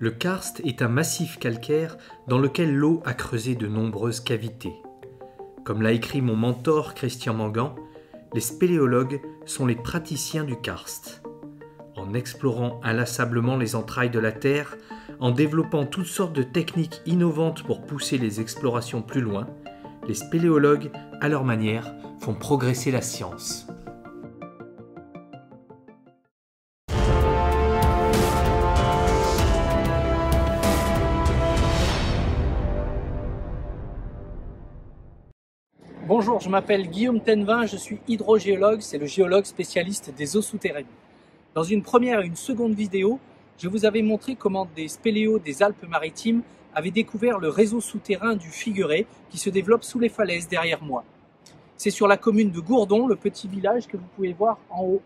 Le karst est un massif calcaire dans lequel l'eau a creusé de nombreuses cavités. Comme l'a écrit mon mentor Christian Mangan, les spéléologues sont les praticiens du karst. En explorant inlassablement les entrailles de la Terre, en développant toutes sortes de techniques innovantes pour pousser les explorations plus loin, les spéléologues, à leur manière, font progresser la science. Bonjour, je m'appelle Guillaume Tenvin, je suis hydrogéologue, c'est le géologue spécialiste des eaux souterraines. Dans une première et une seconde vidéo, je vous avais montré comment des spéléos des Alpes-Maritimes avaient découvert le réseau souterrain du Figuret qui se développe sous les falaises derrière moi. C'est sur la commune de Gourdon, le petit village que vous pouvez voir en haut.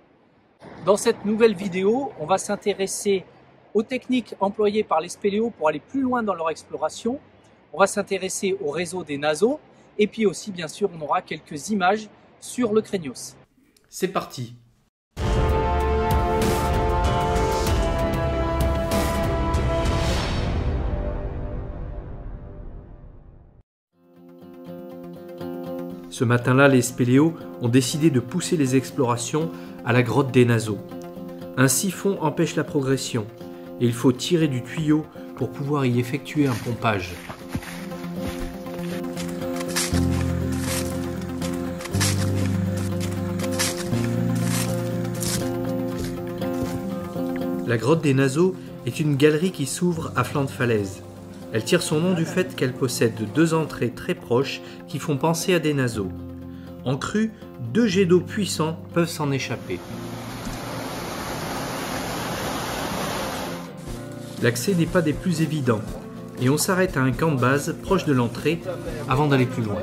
Dans cette nouvelle vidéo, on va s'intéresser aux techniques employées par les spéléos pour aller plus loin dans leur exploration. On va s'intéresser au réseau des naseaux. Et puis aussi, bien sûr, on aura quelques images sur le Craignos. C'est parti! Ce matin-là, les spéléos ont décidé de pousser les explorations à la grotte des naseaux. Un siphon empêche la progression et il faut tirer du tuyau pour pouvoir y effectuer un pompage. La grotte des naseaux est une galerie qui s'ouvre à flanc de falaise. Elle tire son nom du fait qu'elle possède deux entrées très proches qui font penser à des naseaux. En crue, deux jets d'eau puissants peuvent s'en échapper. L'accès n'est pas des plus évidents et on s'arrête à un camp de base proche de l'entrée avant d'aller plus loin.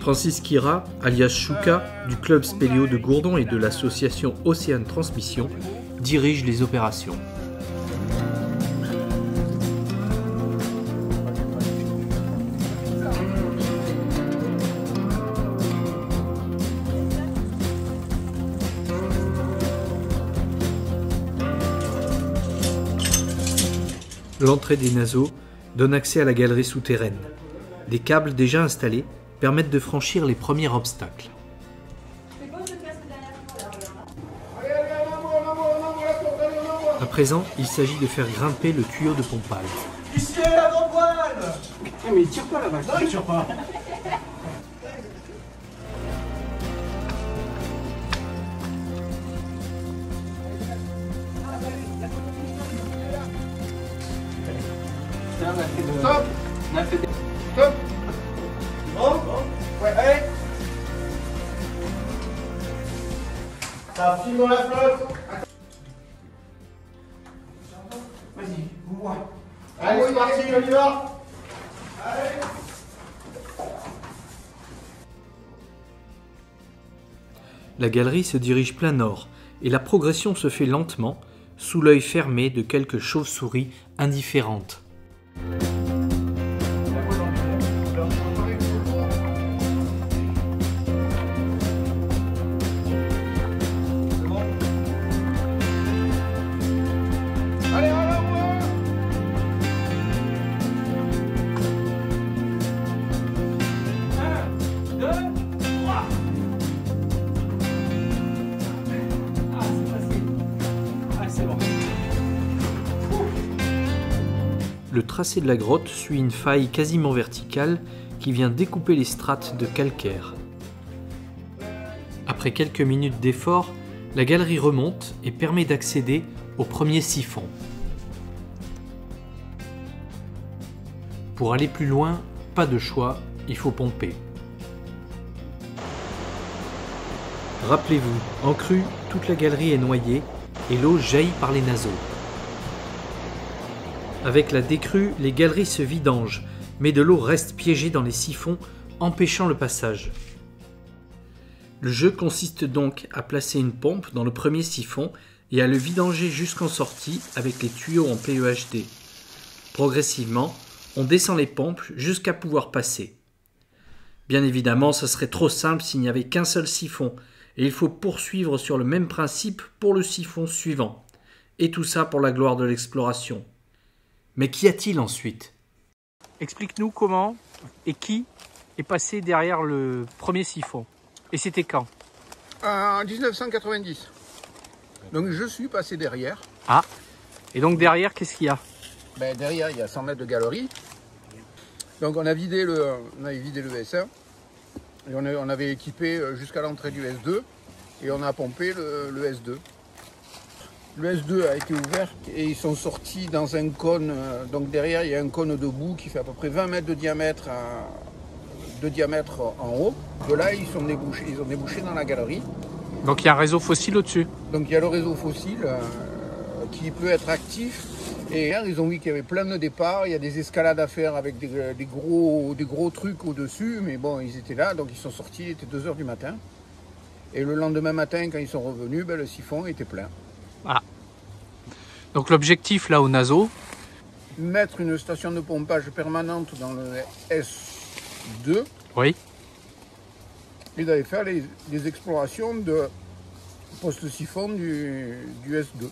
Francis Kira, alias Chouka, du club spéléo de Gourdon et de l'association Océane Transmission, dirige les opérations. L'entrée des naseaux donne accès à la galerie souterraine. Des câbles déjà installés permettent de franchir les premiers obstacles. À présent, il s'agit de faire grimper le tuyau de pompage. Ici est la grande voile. Mais il tire pas là-bas. Non, il tire pas. Stop. Stop. Bon. Ouais, allez. Ça file dans la flotte. Vas-y, vous voyez. Allez, c'est parti, on y va. Allez. La galerie se dirige plein nord et la progression se fait lentement, sous l'œil fermé de quelques chauves-souris indifférentes. Le tracé de la grotte suit une faille quasiment verticale qui vient découper les strates de calcaire. Après quelques minutes d'effort, la galerie remonte et permet d'accéder au premier siphon. Pour aller plus loin, pas de choix, il faut pomper. Rappelez-vous, en crue, toute la galerie est noyée et l'eau jaillit par les naseaux. Avec la décrue, les galeries se vidangent, mais de l'eau reste piégée dans les siphons, empêchant le passage. Le jeu consiste donc à placer une pompe dans le premier siphon et à le vidanger jusqu'en sortie avec les tuyaux en PEHD. Progressivement, on descend les pompes jusqu'à pouvoir passer. Bien évidemment, ce serait trop simple s'il n'y avait qu'un seul siphon, et il faut poursuivre sur le même principe pour le siphon suivant. Et tout ça pour la gloire de l'exploration. Mais qu'y a-t-il ensuite? Explique-nous comment et qui est passé derrière le premier siphon. Et c'était quand? En 1990. Donc je suis passé derrière. Ah. Et donc derrière, qu'est-ce qu'il y a? Ben, derrière, il y a 100 mètres de galerie. Donc on a vidé le S1. Et on avait équipé jusqu'à l'entrée du S2. Et on a pompé le S2. Le S2 a été ouvert et ils sont sortis dans un cône. Donc derrière, il y a un cône de boue qui fait à peu près 20 mètres de diamètre en haut. De là, ils ont débouché dans la galerie. Donc il y a un réseau fossile au-dessus. Donc il y a le réseau fossile qui peut être actif. Et là, ils ont vu qu'il y avait plein de départs. Il y a des escalades à faire avec des gros trucs au-dessus. Mais bon, ils étaient là, donc ils sont sortis, il était 2 h du matin. Et le lendemain matin, quand ils sont revenus, ben, le siphon était plein. Ah. Donc l'objectif là au Naso, mettre une station de pompage permanente dans le S2. Oui. Et d'aller faire les explorations de post-siphon du S2.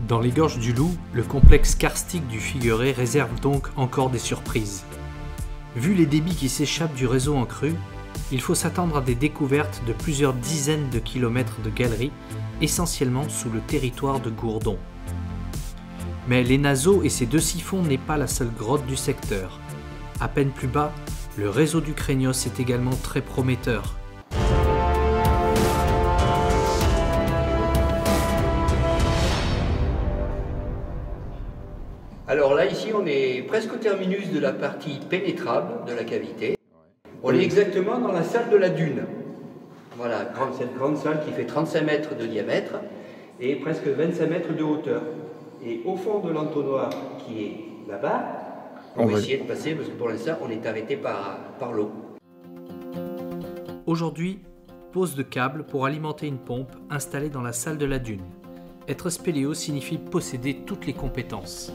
Dans les gorges du Loup, le complexe karstique du Figueré réserve donc encore des surprises. Vu les débits qui s'échappent du réseau en crue, il faut s'attendre à des découvertes de plusieurs dizaines de kilomètres de galeries, essentiellement sous le territoire de Gourdon. Mais les Nasos et ses 2 siphons n'est pas la seule grotte du secteur. À peine plus bas, le réseau du Craignos est également très prometteur. Alors là, ici, on est presque au terminus de la partie pénétrable de la cavité. On est exactement dans la salle de la dune. Voilà, cette grande salle qui fait 35 mètres de diamètre et presque 25 mètres de hauteur. Et au fond de l'entonnoir qui est là-bas, on va essayer de passer parce que pour l'instant, on est arrêté par l'eau. Aujourd'hui, pose de câble pour alimenter une pompe installée dans la salle de la dune. Être spéléo signifie posséder toutes les compétences.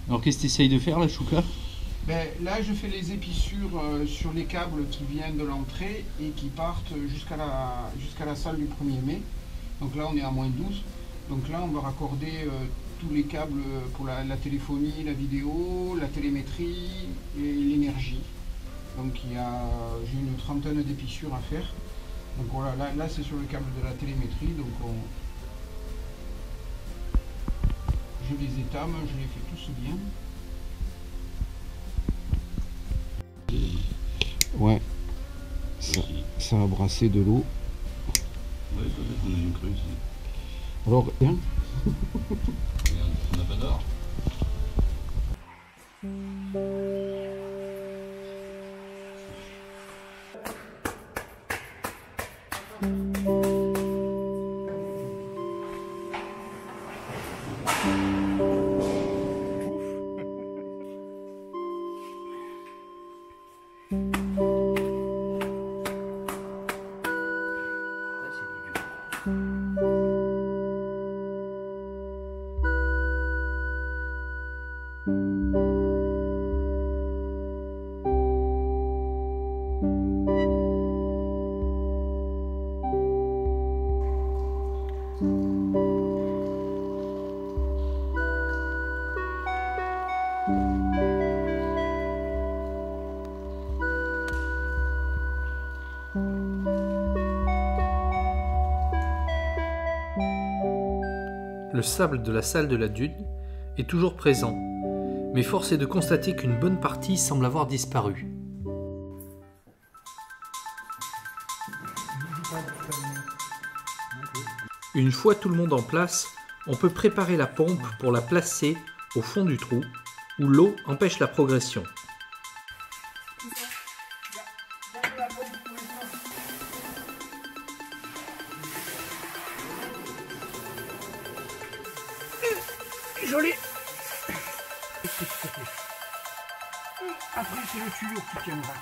Alors qu'est-ce que tu essayes de faire là, Chouka? Ben, là, je fais les épissures sur les câbles qui viennent de l'entrée et qui partent jusqu'à la salle du 1er mai. Donc là, on est à -12. Donc là, on va raccorder tous les câbles pour la téléphonie, la vidéo, la télémétrie et l'énergie. Donc j'ai une trentaine d'épissures à faire. Donc voilà, là c'est sur le câble de la télémétrie. Donc je les étame, je les fais tous bien. Ouais, ça a brassé de l'eau. Ouais, peut-être qu'on a une crue ici. Alors, bien. On n'a pas d'or. Le sable de la salle de la dune est toujours présent, mais force est de constater qu'une bonne partie semble avoir disparu. Une fois tout le monde en place, on peut préparer la pompe pour la placer au fond du trou où l'eau empêche la progression. joli. Après, c'est le tuyau qui tiendra.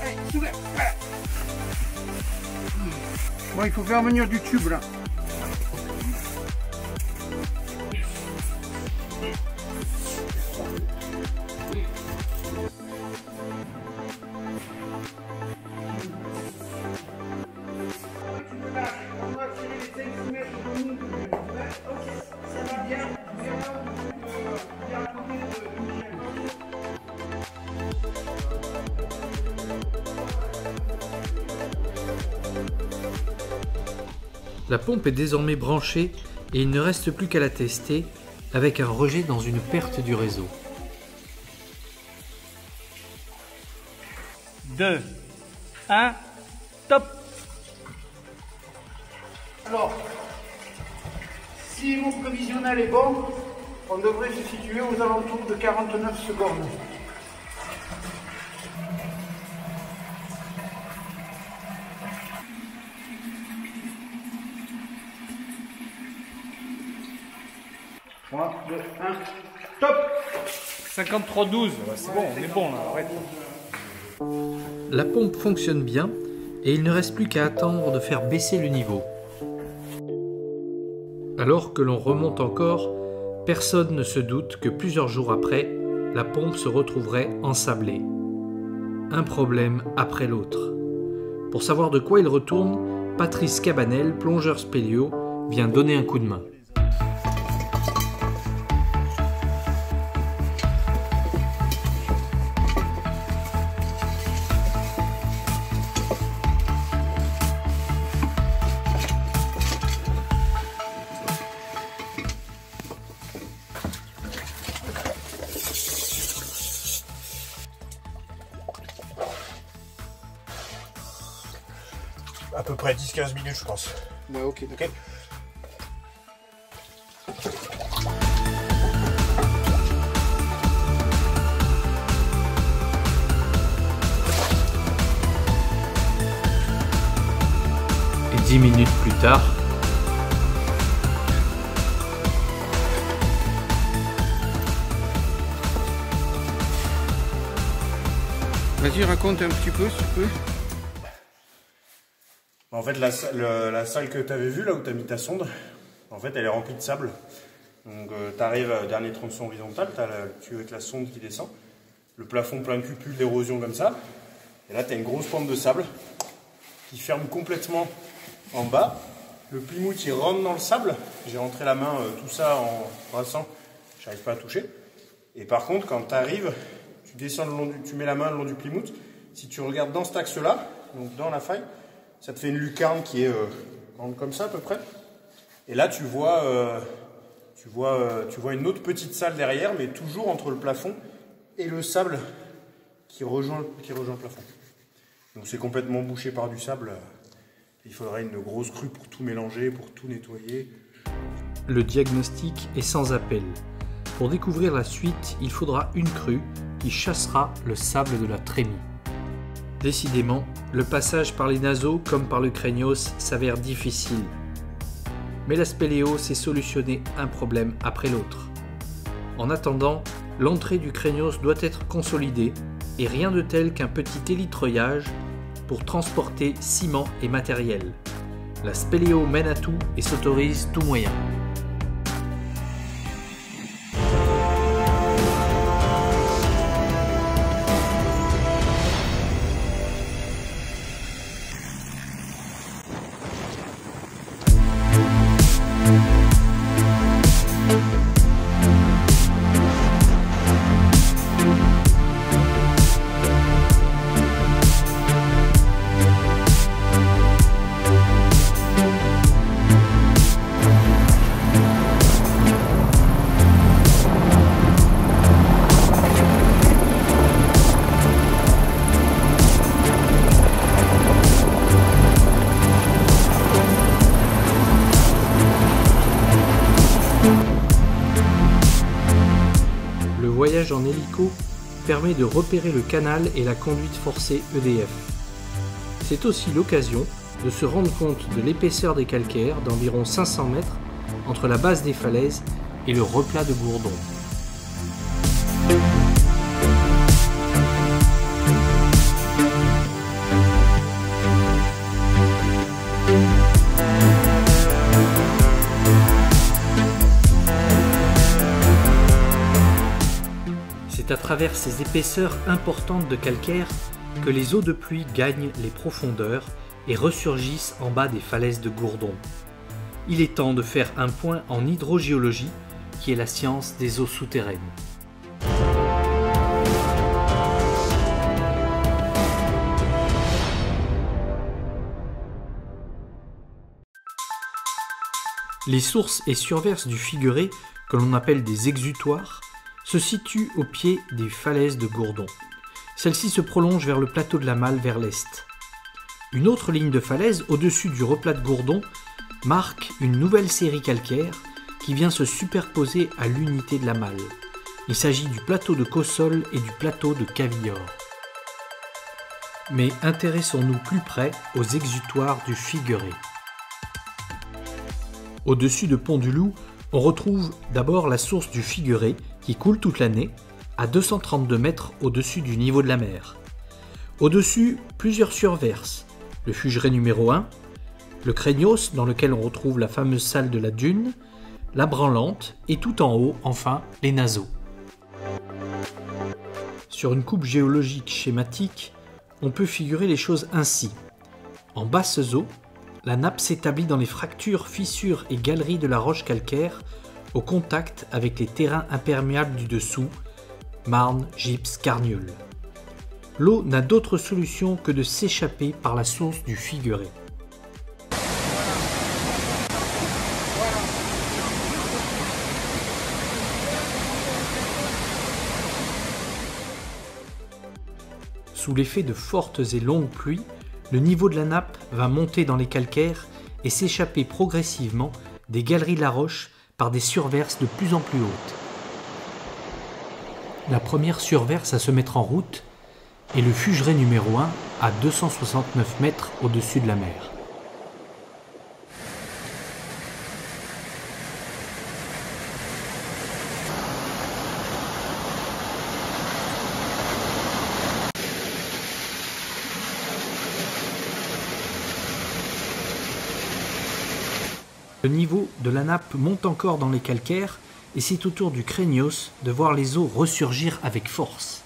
Allez, soulève, voilà. Bon, il faut faire venir du tube là. La pompe est désormais branchée et il ne reste plus qu'à la tester avec un rejet dans une perte du réseau. 2, 1, top! Alors, si mon prévisionnel est bon, on devrait se situer aux alentours de 49 secondes. Trois, deux, un, top! 53,12, c'est bon, on est bon là, arrête. La pompe fonctionne bien et il ne reste plus qu'à attendre de faire baisser le niveau. Alors que l'on remonte encore, personne ne se doute que plusieurs jours après, la pompe se retrouverait ensablée. Un problème après l'autre. Pour savoir de quoi il retourne, Patrice Cabanel, plongeur spéléo, vient donner un coup de main. À peu près 10-15 minutes, je pense. Ouais, ok, d'accord. Ok. Et 10 minutes plus tard, Vas-y, raconte un petit peu, si tu peux. En fait, la salle que tu avais vue, là où tu as mis ta sonde, en fait, elle est remplie de sable. Donc, tu arrives à dernier tronçon horizontal, tu as le tuyau avec la sonde qui descend, le plafond plein de cupules d'érosion comme ça. Et là, tu as une grosse pente de sable qui ferme complètement en bas. Le plymouth, il rentre dans le sable. J'ai rentré la main, tout ça en brassant, j'arrive pas à toucher. Et par contre, quand tu arrives, tu descends le long tu mets la main le long du plymouth. Si tu regardes dans cet axe-là, donc dans la faille, ça te fait une lucarne qui est grande comme ça à peu près. Et là, tu vois une autre petite salle derrière, mais toujours entre le plafond et le sable qui rejoint le plafond. Donc c'est complètement bouché par du sable. Il faudrait une grosse crue pour tout mélanger, pour tout nettoyer. le diagnostic est sans appel. Pour découvrir la suite, il faudra une crue qui chassera le sable de la trémie. Décidément, le passage par les naseaux comme par le craignos s'avère difficile. Mais la spéléo sait solutionner un problème après l'autre. En attendant, l'entrée du craignos doit être consolidée et rien de tel qu'un petit élitreillage pour transporter ciment et matériel. La spéléo mène à tout et s'autorise tout moyen. Le voyage en hélico permet de repérer le canal et la conduite forcée EDF. C'est aussi l'occasion de se rendre compte de l'épaisseur des calcaires d'environ 500 mètres entre la base des falaises et le replat de Gourdon. C'est à travers ces épaisseurs importantes de calcaire que les eaux de pluie gagnent les profondeurs et ressurgissent en bas des falaises de Gourdon. Il est temps de faire un point en hydrogéologie, qui est la science des eaux souterraines. Les sources et surverses du Figueré, que l'on appelle des exutoires, se situent au pied des falaises de Gourdon. Celle-ci se prolonge vers le plateau de la Malle vers l'est. Une autre ligne de falaise au-dessus du replat de Gourdon marque une nouvelle série calcaire qui vient se superposer à l'unité de la Malle. Il s'agit du plateau de Cossol et du plateau de Cavillore. Mais intéressons-nous plus près aux exutoires du Figueré. Au-dessus de Pont-du-Loup, on retrouve d'abord la source du Figueré qui coule toute l'année à 232 mètres au-dessus du niveau de la mer. Au-dessus, plusieurs surverses, le Fugeret numéro 1, le Craignos dans lequel on retrouve la fameuse salle de la Dune, la Branlante et tout en haut, enfin, les Naseaux. Sur une coupe géologique schématique, on peut figurer les choses ainsi. En basses eaux, la nappe s'établit dans les fractures, fissures et galeries de la roche calcaire au contact avec les terrains imperméables du dessous, marne, gypse, carniole. L'eau n'a d'autre solution que de s'échapper par la source du Figueré. Sous l'effet de fortes et longues pluies, le niveau de la nappe va monter dans les calcaires et s'échapper progressivement des galeries de la roche par des surverses de plus en plus hautes. La première surverse à se mettre en route est le Fugeret numéro 1 à 269 mètres au-dessus de la mer. Le niveau de la nappe monte encore dans les calcaires et c'est au tour du Craignos de voir les eaux ressurgir avec force.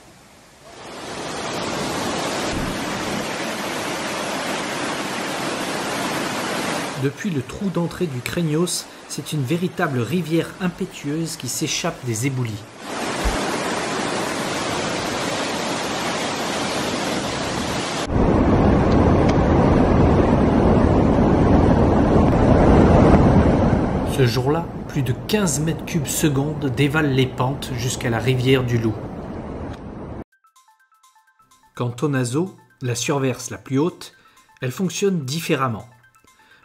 Depuis le trou d'entrée du Craignos, c'est une véritable rivière impétueuse qui s'échappe des éboulis. Ce jour-là, plus de 15 mètres cubes secondes dévalent les pentes jusqu'à la rivière du Loup. Quant aux Naseaux, la surverse la plus haute, elle fonctionne différemment.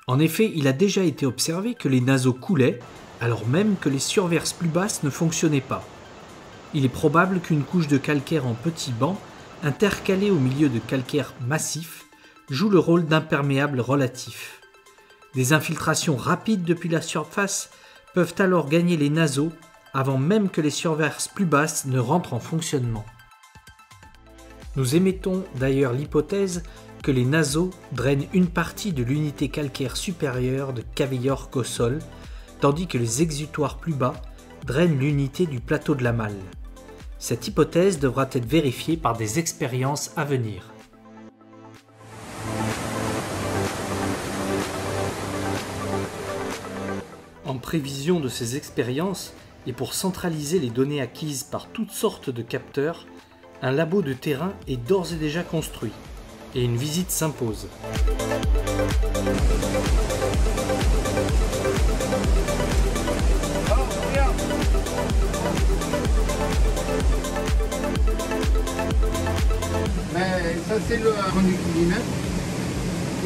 En effet, il a déjà été observé que les Naseaux coulaient, alors même que les surverses plus basses ne fonctionnaient pas. Il est probable qu'une couche de calcaire en petits bancs, intercalée au milieu de calcaire massif, joue le rôle d'imperméable relatif. Des infiltrations rapides depuis la surface peuvent alors gagner les Naseaux avant même que les surverses plus basses ne rentrent en fonctionnement. Nous émettons d'ailleurs l'hypothèse que les Naseaux drainent une partie de l'unité calcaire supérieure de Cavillore-Cossol, tandis que les exutoires plus bas drainent l'unité du plateau de la Malle. Cette hypothèse devra être vérifiée par des expériences à venir. En prévision de ces expériences et pour centraliser les données acquises par toutes sortes de capteurs, un labo de terrain est d'ores et déjà construit et une visite s'impose. Mais ça c'est le conductilimètre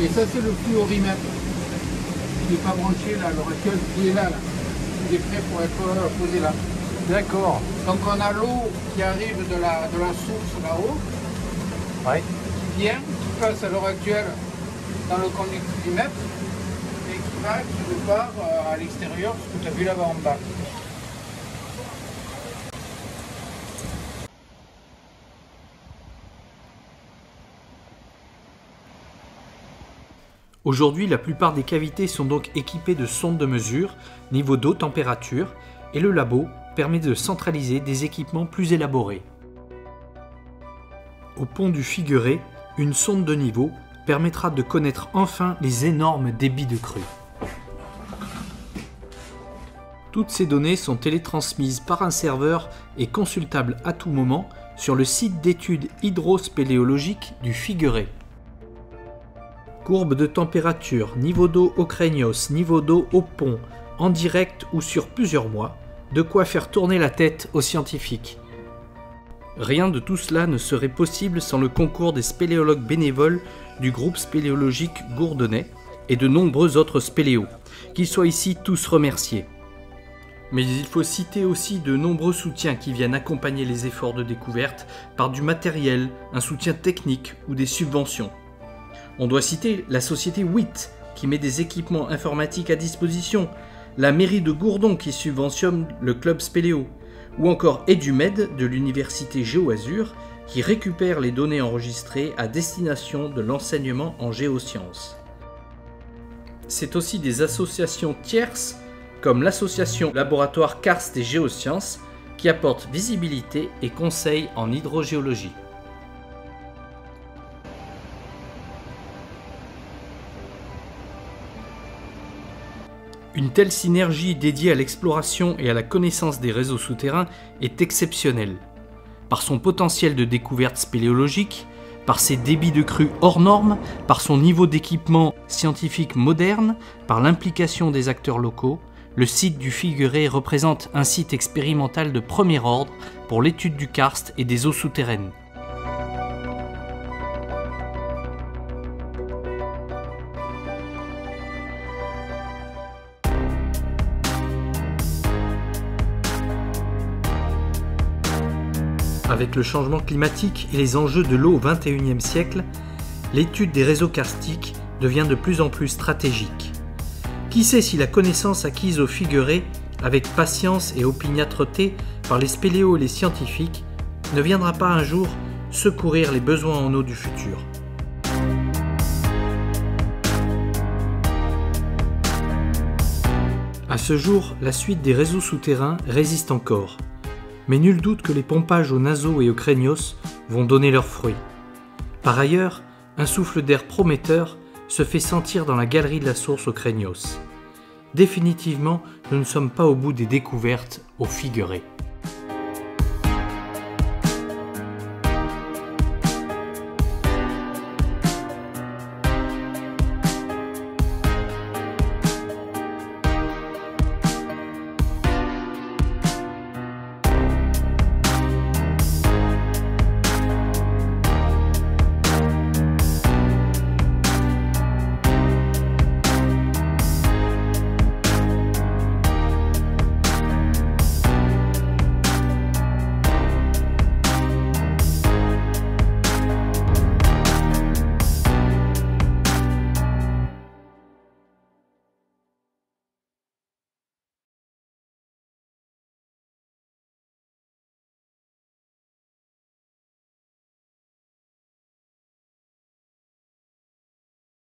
et ça c'est le fluorimètre. Qui n'est pas branché là, à l'heure actuelle, qui est là. Il est prêt pour être posé là. D'accord. Donc on a l'eau qui arrive de la source là-haut, Ouais. qui vient, qui passe à l'heure actuelle dans le conducteur du mètre et qui va quelque part à l'extérieur, ce que tu as vu là-bas en bas. Aujourd'hui, la plupart des cavités sont donc équipées de sondes de mesure, niveau d'eau, température, et le labo permet de centraliser des équipements plus élaborés. Au pont du Figueret, une sonde de niveau permettra de connaître enfin les énormes débits de crue. Toutes ces données sont télétransmises par un serveur et consultables à tout moment sur le site d'études hydrospéléologiques du Figueret. Courbe de température, niveau d'eau au Craignos, niveau d'eau au pont, en direct ou sur plusieurs mois, de quoi faire tourner la tête aux scientifiques. Rien de tout cela ne serait possible sans le concours des spéléologues bénévoles du groupe spéléologique gourdonnais et de nombreux autres spéléos, qu'ils soient ici tous remerciés. Mais il faut citer aussi de nombreux soutiens qui viennent accompagner les efforts de découverte par du matériel, un soutien technique ou des subventions. On doit citer la société WIT qui met des équipements informatiques à disposition, la mairie de Gourdon qui subventionne le club spéléo, ou encore EduMed de l'université GeoAzur qui récupère les données enregistrées à destination de l'enseignement en géosciences. C'est aussi des associations tierces comme l'association Laboratoire Karst et Géosciences qui apportent visibilité et conseils en hydrogéologie. Une telle synergie dédiée à l'exploration et à la connaissance des réseaux souterrains est exceptionnelle. Par son potentiel de découverte spéléologique, par ses débits de crue hors normes, par son niveau d'équipement scientifique moderne, par l'implication des acteurs locaux, le site du Figueret représente un site expérimental de premier ordre pour l'étude du karst et des eaux souterraines. Avec le changement climatique et les enjeux de l'eau au XXIe siècle, l'étude des réseaux karstiques devient de plus en plus stratégique. Qui sait si la connaissance acquise au Figueret, avec patience et opiniâtreté par les spéléos et les scientifiques, ne viendra pas un jour secourir les besoins en eau du futur. À ce jour, la suite des réseaux souterrains résiste encore. Mais nul doute que les pompages au Naso et au Craignos vont donner leurs fruits. Par ailleurs, un souffle d'air prometteur se fait sentir dans la galerie de la source au Craignos. Définitivement, nous ne sommes pas au bout des découvertes au Figueret.